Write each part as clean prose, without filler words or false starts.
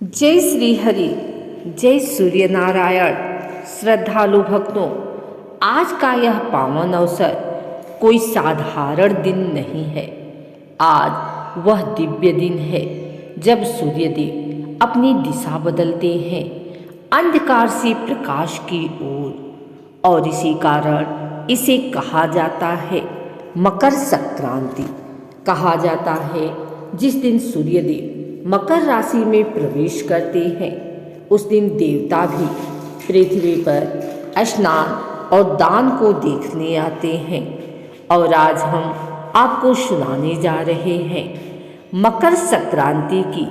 जय श्री हरि, जय सूर्य नारायण। श्रद्धालु भक्तों, आज का यह पावन अवसर कोई साधारण दिन नहीं है। आज वह दिव्य दिन है जब सूर्यदेव अपनी दिशा बदलते हैं अंधकार से प्रकाश की ओर, और इसी कारण इसे कहा जाता है मकर संक्रांति। कहा जाता है जिस दिन सूर्यदेव मकर राशि में प्रवेश करते हैं उस दिन देवता भी पृथ्वी पर स्नान और दान को देखने आते हैं। और आज हम आपको सुनाने जा रहे हैं मकर संक्रांति की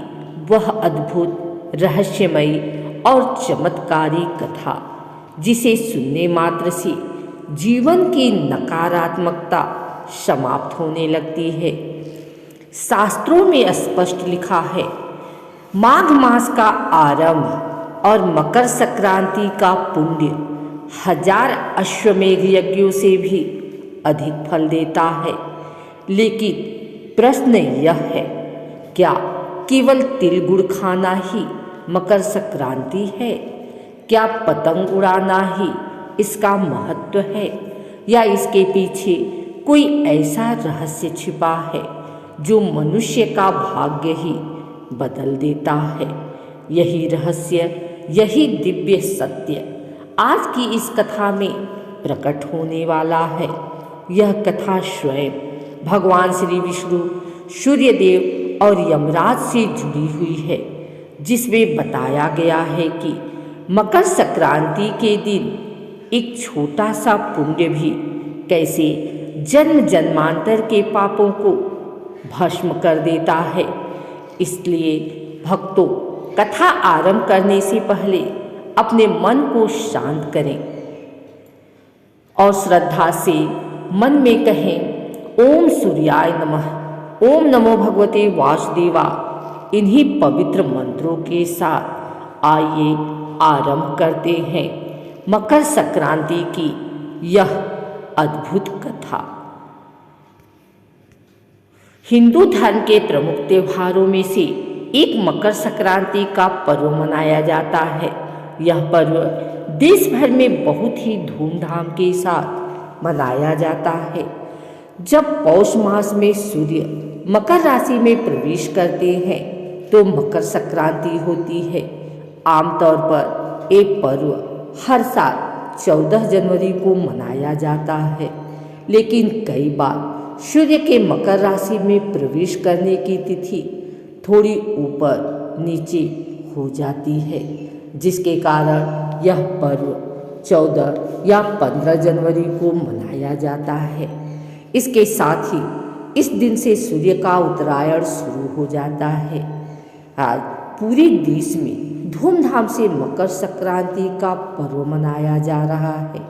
वह अद्भुत, रहस्यमयी और चमत्कारी कथा, जिसे सुनने मात्र से जीवन की नकारात्मकता समाप्त होने लगती है। शास्त्रों में स्पष्ट लिखा है, माघ मास का आरंभ और मकर संक्रांति का पुण्य 1000 अश्वमेघ यज्ञों से भी अधिक फल देता है। लेकिन प्रश्न यह है, क्या केवल तिल गुड़ खाना ही मकर संक्रांति है? क्या पतंग उड़ाना ही इसका महत्व है, या इसके पीछे कोई ऐसा रहस्य छिपा है जो मनुष्य का भाग्य ही बदल देता है? यही रहस्य, यही दिव्य सत्य आज की इस कथा में प्रकट होने वाला है। यह कथा स्वयं भगवान श्री विष्णु, सूर्यदेव और यमराज से जुड़ी हुई है, जिसमें बताया गया है कि मकर संक्रांति के दिन एक छोटा सा पुण्य भी कैसे जन्म जन्मांतर के पापों को भस्म कर देता है। इसलिए भक्तों, कथा आरंभ करने से पहले अपने मन को शांत करें और श्रद्धा से मन में कहें, ओम सूर्याय नमः, ओम नमो भगवते वासुदेवा। इन्हीं पवित्र मंत्रों के साथ आइए आरंभ करते हैं मकर संक्रांति की यह अद्भुत कथा। हिंदू धर्म के प्रमुख त्योहारों में से एक मकर संक्रांति का पर्व मनाया जाता है। यह पर्व देश भर में बहुत ही धूमधाम के साथ मनाया जाता है। जब पौष मास में सूर्य मकर राशि में प्रवेश करते हैं तो मकर संक्रांति होती है। आमतौर पर एक पर्व हर साल 14 जनवरी को मनाया जाता है, लेकिन कई बार सूर्य के मकर राशि में प्रवेश करने की तिथि थोड़ी ऊपर नीचे हो जाती है, जिसके कारण यह पर्व 14 या 15 जनवरी को मनाया जाता है। इसके साथ ही इस दिन से सूर्य का उत्तरायण शुरू हो जाता है। आज पूरे देश में धूमधाम से मकर संक्रांति का पर्व मनाया जा रहा है।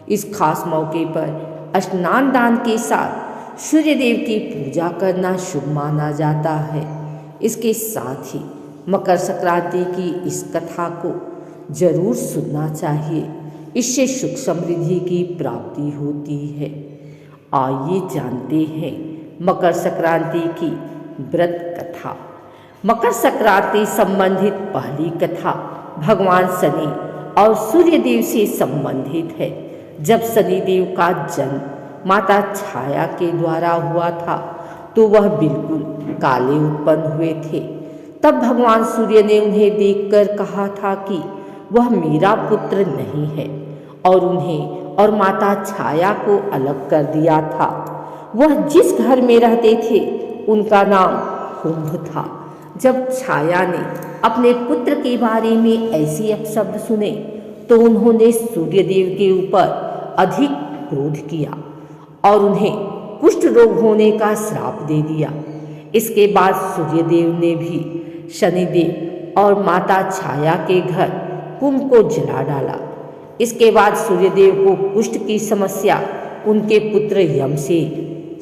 इस खास मौके पर स्नान दान के साथ सूर्यदेव की पूजा करना शुभ माना जाता है। इसके साथ ही मकर संक्रांति की इस कथा को जरूर सुनना चाहिए, इससे सुख समृद्धि की प्राप्ति होती है। आइए जानते हैं मकर संक्रांति की व्रत कथा। मकर संक्रांति संबंधित पहली कथा भगवान शनि और सूर्यदेव से संबंधित है। जब शनिदेव का जन्म माता छाया के द्वारा हुआ था तो वह बिल्कुल काले उत्पन्न हुए थे। तब भगवान सूर्य ने उन्हें देखकर कहा था कि वह मेरा पुत्र नहीं है, और उन्हें और माता छाया को अलग कर दिया था। वह जिस घर में रहते थे उनका नाम कुंभ था। जब छाया ने अपने पुत्र के बारे में ऐसे अपशब्द सुने तो उन्होंने सूर्यदेव के ऊपर अधिक क्रोध किया और उन्हें कुष्ठ रोग होने का श्राप दे दिया। इसके बाद सूर्यदेव ने भी शनिदेव और माता छाया के घर कुंभ को जला डाला। इसके बाद सूर्यदेव को कुष्ठ की समस्या उनके पुत्र यम से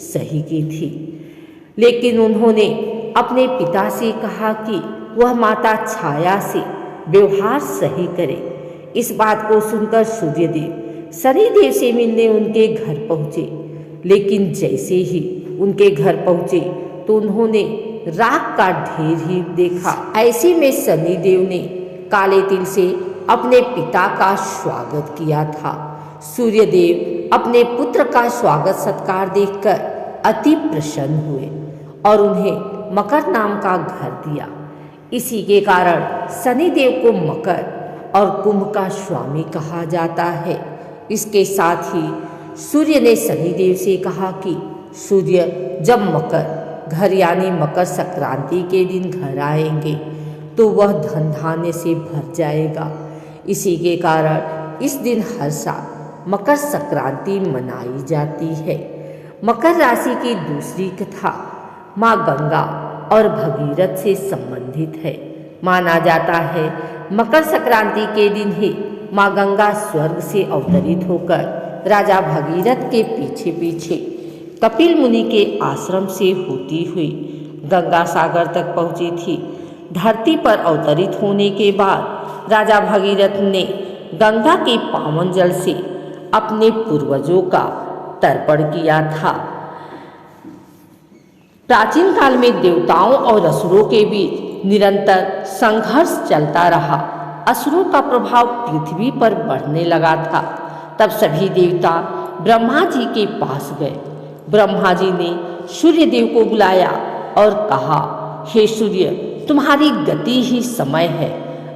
सही की थी, लेकिन उन्होंने अपने पिता से कहा कि वह माता छाया से व्यवहार सही करे। इस बात को सुनकर सूर्यदेव शनिदेव से मिलने उनके घर पहुँचे, लेकिन जैसे ही उनके घर पहुँचे तो उन्होंने राख का ढेर ही देखा। ऐसे में शनिदेव ने काले तिल से अपने पिता का स्वागत किया था। सूर्यदेव अपने पुत्र का स्वागत सत्कार देखकर अति प्रसन्न हुए और उन्हें मकर नाम का घर दिया। इसी के कारण शनिदेव को मकर और कुंभ का स्वामी कहा जाता है। इसके साथ ही सूर्य ने शनिदेव से कहा कि सूर्य जब मकर घर यानी मकर संक्रांति के दिन घर आएंगे तो वह धन धान्य से भर जाएगा। इसी के कारण इस दिन हर साल मकर संक्रांति मनाई जाती है। मकर राशि की दूसरी कथा माँ गंगा और भगीरथ से संबंधित है। माना जाता है मकर संक्रांति के दिन ही माँ गंगा स्वर्ग से अवतरित होकर राजा भगीरथ के पीछे पीछे कपिल मुनि के आश्रम से होती हुई गंगा सागर तक पहुँची थी। धरती पर अवतरित होने के बाद राजा भगीरथ ने गंगा के पावन जल से अपने पूर्वजों का तर्पण किया था। प्राचीन काल में देवताओं और असुरों के बीच निरंतर संघर्ष चलता रहा। असुरों का प्रभाव पृथ्वी पर बढ़ने लगा था। तब सभी देवता ब्रह्मा जी के पास गए। ब्रह्मा जी ने सूर्य देव को बुलाया और कहा, हे सूर्य, तुम्हारी गति ही समय है।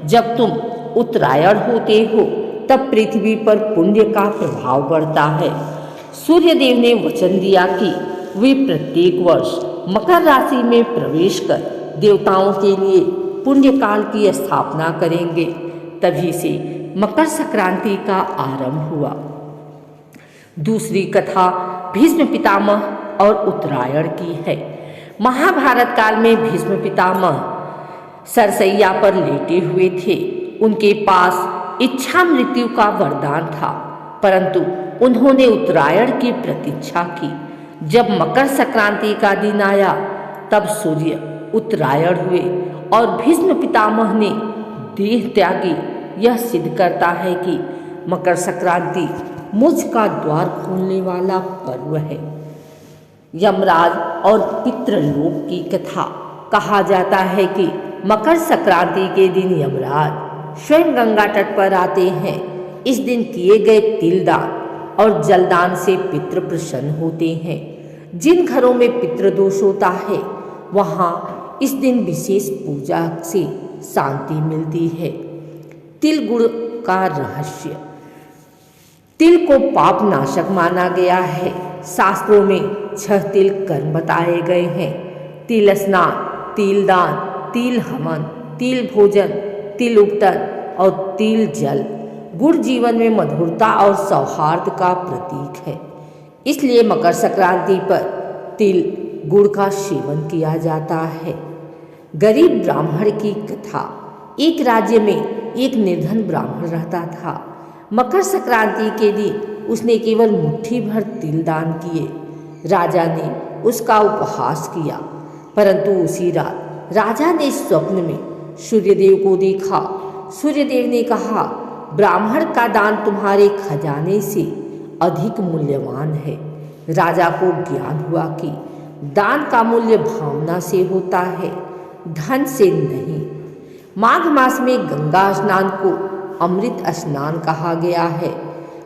जब तुम उत्तरायण होते हो तब पृथ्वी पर पुण्य का प्रभाव बढ़ता है। सूर्य देव ने वचन दिया कि वे प्रत्येक वर्ष मकर राशि में प्रवेश कर देवताओं के लिए पुण्य काल की स्थापना करेंगे। तभी से मकर संक्रांति का आरंभ हुआ। दूसरी कथा भीष्म पितामह और उत्तरायण की है। महाभारत काल में भीष्म पितामह सरसैया पर लेटे हुए थे। उनके पास इच्छा मृत्यु का वरदान था, परंतु उन्होंने उत्तरायण की प्रतीक्षा की। जब मकर संक्रांति का दिन आया तब सूर्य उत्तरायण हुए और भीष्म पितामह ने देह त्यागी। यह सिद्ध करता है कि मकर संक्रांति मोक्ष का द्वार खोलने वाला पर्व है। यमराज और पितृलोक की कथा। कहा जाता है कि मकर संक्रांति के दिन यमराज स्वयं गंगा तट पर आते हैं। इस दिन किए गए तिलदान और जलदान से पितृ प्रसन्न होते हैं। जिन घरों में पितृदोष होता है वहाँ इस दिन विशेष पूजा से शांति मिलती है। तिल गुड़ का रहस्य। तिल को पाप नाशक माना गया है। शास्त्रों में 6 तिल कर्म बताए गए हैं। तिल स्नान, तिल दान, तिल हवन, तिल भोजन, तिल उपटन और तिल जल। गुड़ जीवन में मधुरता और सौहार्द का प्रतीक है। इसलिए मकर संक्रांति पर तिल गुड़ का सेवन किया जाता है। गरीब ब्राह्मण की कथा। एक राज्य में एक निर्धन ब्राह्मण रहता था। मकर संक्रांति के दिन उसने केवल मुट्ठी भर तिल दान किए। राजा ने उसका उपहास किया, परंतु उसी रात राजा ने स्वप्न में सूर्यदेव को देखा। सूर्यदेव ने कहा, ब्राह्मण का दान तुम्हारे खजाने से अधिक मूल्यवान है। राजा को ज्ञान हुआ कि दान का मूल्य भावना से होता है, धन से नहीं। माघ मास में गंगा स्नान को अमृत स्नान कहा गया है।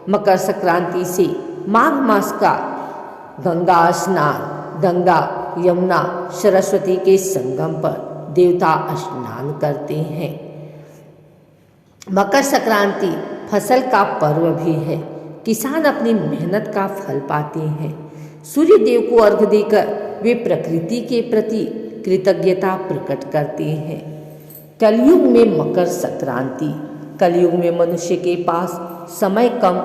मकर संक्रांति से माघ मास का गंगा स्नान गंगा, यमुना, सरस्वती के संगम पर देवता स्नान करते हैं। मकर संक्रांति फसल का पर्व भी है। किसान अपनी मेहनत का फल पाते हैं। सूर्य देव को अर्घ्य देकर वे प्रकृति के प्रति कृतज्ञता प्रकट करते हैं। कलयुग में मकर संक्रांति। कलयुग में मनुष्य के पास समय कम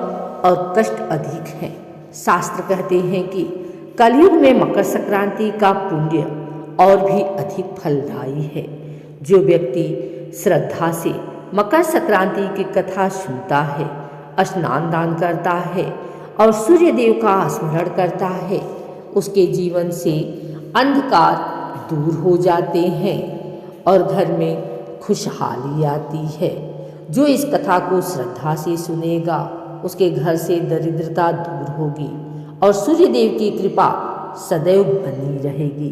और कष्ट अधिक है। शास्त्र कहते हैं कि कलयुग में मकर संक्रांति का पुण्य और भी अधिक फलदायी है। जो व्यक्ति श्रद्धा से मकर संक्रांति की कथा सुनता है, स्नान दान करता है और सूर्य देव का स्मरण करता है, उसके जीवन से अंधकार दूर हो जाते हैं और घर में खुशहाली आती है। जो इस कथा को श्रद्धा से सुनेगा उसके घर से दरिद्रता दूर होगी और सूर्य देव की कृपा सदैव बनी रहेगी।